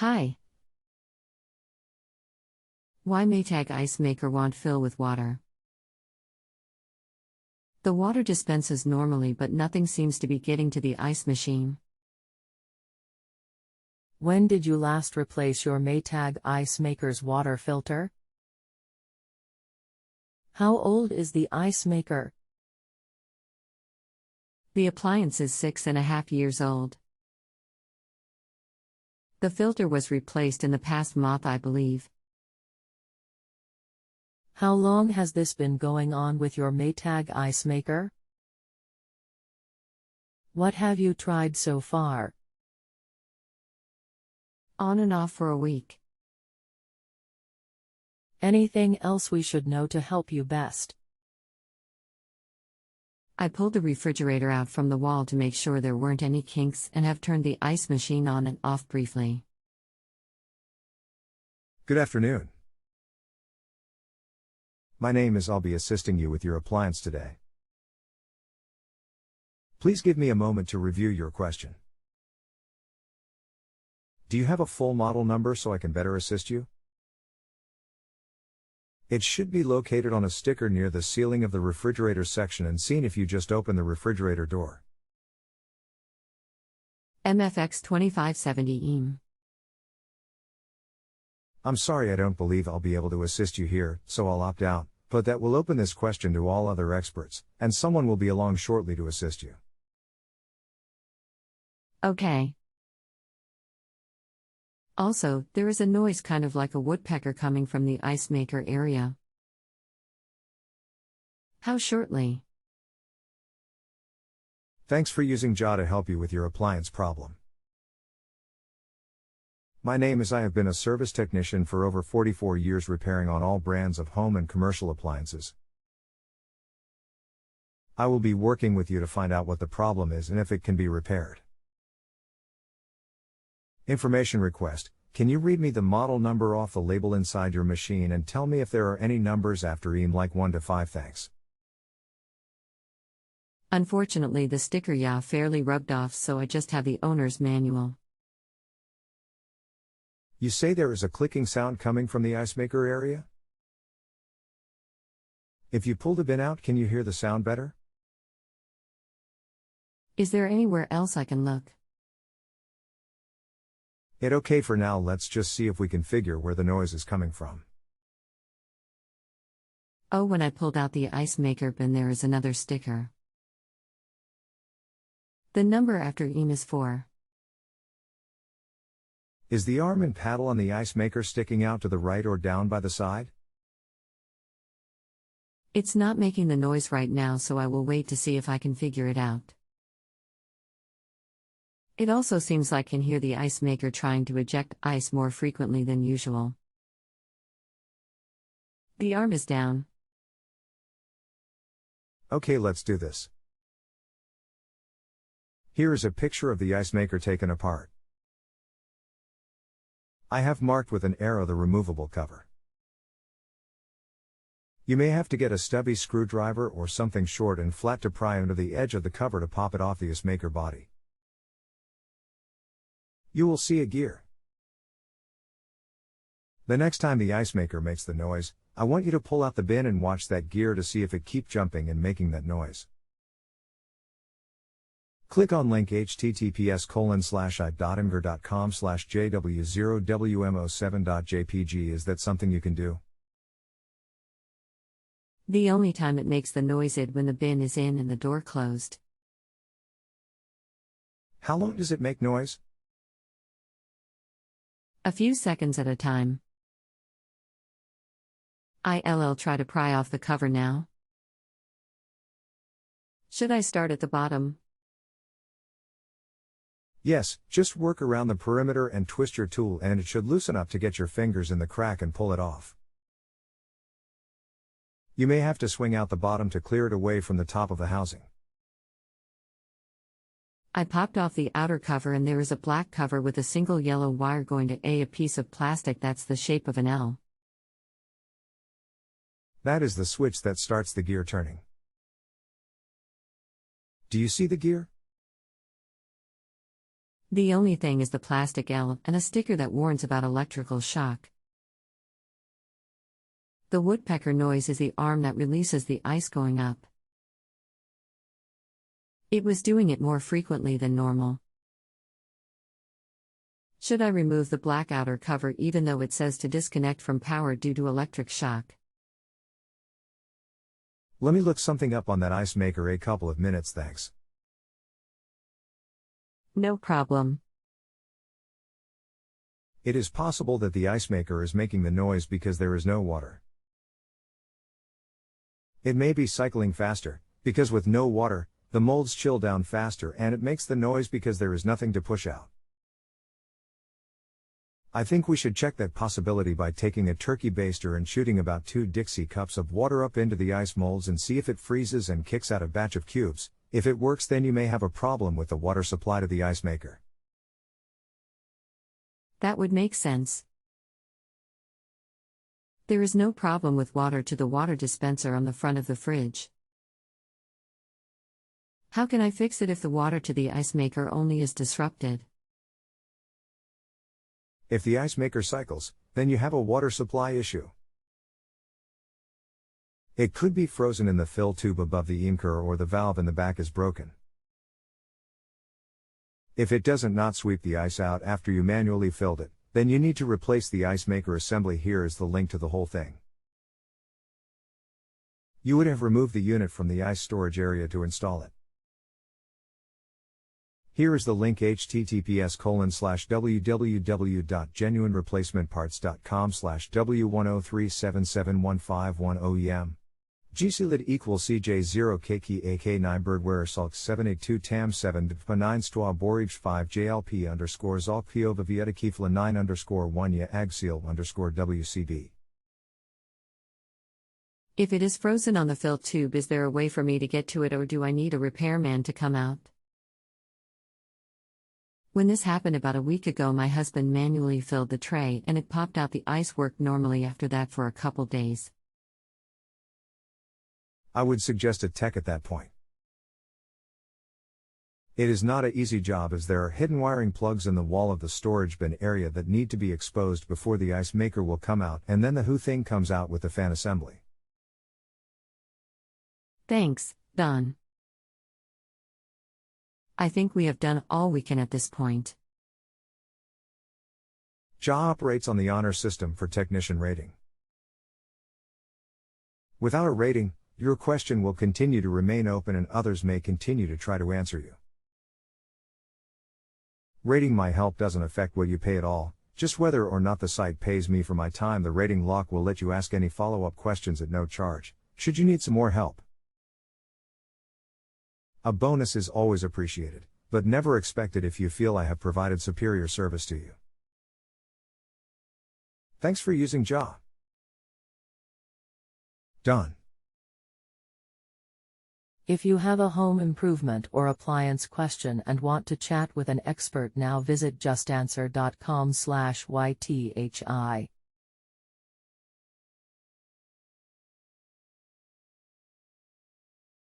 Hi. Why Maytag ice maker won't fill with water? The water dispenses normally, but nothing seems to be getting to the ice machine. When did you last replace your Maytag ice maker's water filter? How old is the ice maker? The appliance is 6.5 years old. The filter was replaced in the past month, I believe. How long has this been going on with your Maytag ice maker? What have you tried so far? On and off for a week. Anything else we should know to help you best? I pulled the refrigerator out from the wall to make sure there weren't any kinks and have turned the ice machine on and off briefly. Good afternoon. My name is. I'll be assisting you with your appliance today. Please give me a moment to review your question. Do you have a full model number so I can better assist you? It should be located on a sticker near the ceiling of the refrigerator section and seen if you just open the refrigerator door. MFX 2570 EM. I'm sorry, I don't believe I'll be able to assist you here, so I'll opt out, but that will open this question to all other experts, and someone will be along shortly to assist you. Okay. Also, there is a noise kind of like a woodpecker coming from the ice maker area. How shortly? Thanks for using JA to help you with your appliance problem. My name is. I have been a service technician for over 44 years repairing on all brands of home and commercial appliances. I will be working with you to find out what the problem is and if it can be repaired. Information request: can you read me the model number off the label inside your machine and tell me if there are any numbers after EM like 1 to 5? Thanks. Unfortunately, the sticker fairly rubbed off, so I just have the owner's manual. You say there is a clicking sound coming from the ice maker area? If you pull the bin out, can you hear the sound better? Is there anywhere else I can look? It okay for now. Let's just see if we can figure where the noise is coming from. Oh, when I pulled out the ice maker bin, there is another sticker. The number after EM is 4. Is the arm and paddle on the ice maker sticking out to the right or down by the side? It's not making the noise right now, so I will wait to see if I can figure it out. It also seems like I can hear the ice maker trying to eject ice more frequently than usual. The arm is down. Okay, let's do this. Here is a picture of the ice maker taken apart. I have marked with an arrow the removable cover. You may have to get a stubby screwdriver or something short and flat to pry under the edge of the cover to pop it off the ice maker body. You will see a gear. The next time the ice maker makes the noise, I want you to pull out the bin and watch that gear to see if it keeps jumping and making that noise. Click on link https://imgur.com/jw0wmo7.jpg. Is that something you can do? The only time it makes the noise is when the bin is in and the door closed. How long does it make noise? A few seconds at a time. I'll try to pry off the cover now. Should I start at the bottom? Yes, just work around the perimeter and twist your tool and it should loosen up to get your fingers in the crack and pull it off. You may have to swing out the bottom to clear it away from the top of the housing. I popped off the outer cover and there is a black cover with a single yellow wire going to a piece of plastic that's the shape of an L. That is the switch that starts the gear turning. Do you see the gear? The only thing is the plastic L and a sticker that warns about electrical shock. The woodpecker noise is the arm that releases the ice going up. It was doing it more frequently than normal. Should I remove the black outer cover even though it says to disconnect from power due to electric shock? Let me look something up on that ice maker. A couple of minutes, thanks. No problem. It is possible that the ice maker is making the noise because there is no water. It may be cycling faster, because with no water, the molds chill down faster and it makes the noise because there is nothing to push out. I think we should check that possibility by taking a turkey baster and shooting about 2 Dixie cups of water up into the ice molds and see if it freezes and kicks out a batch of cubes. If it works, then you may have a problem with the water supply to the ice maker. That would make sense. There is no problem with water to the water dispenser on the front of the fridge. How can I fix it if the water to the ice maker only is disrupted? If the ice maker cycles, then you have a water supply issue. It could be frozen in the fill tube above the imker, or the valve in the back is broken. If it doesn't not sweep the ice out after you manually filled it, then you need to replace the ice maker assembly. Here is the link to the whole thing. You would have removed the unit from the ice storage area to install it. Here is the link: https://www.genuinereplacementparts.com/W103771510 GCLID equals CJ0KKAK9 Birdware Sulk 782 Tam 7 DPA 9 Stwa Borij 5 JLP _Zalk Piova Vieta Kifla 9 _1 Ya Agseal _WCB. If it is frozen on the fill tube, is there a way for me to get to it, or do I need a repairman to come out? When this happened about a week ago, my husband manually filled the tray and it popped out. The ice worked normally after that for a couple days. I would suggest a tech at that point. It is not an easy job, as there are hidden wiring plugs in the wall of the storage bin area that need to be exposed before the ice maker will come out, and then the whole thing comes out with the fan assembly. Thanks, Don. I think we have done all we can at this point. JA operates on the honor system for technician rating. Without a rating, your question will continue to remain open and others may continue to try to answer you. Rating my help doesn't affect what you pay at all, just whether or not the site pays me for my time. The rating lock will let you ask any follow-up questions at no charge, should you need some more help. A bonus is always appreciated, but never expected if you feel I have provided superior service to you. Thanks for using JA. Done. If you have a home improvement or appliance question and want to chat with an expert now, visit JustAnswer.com/YTHI.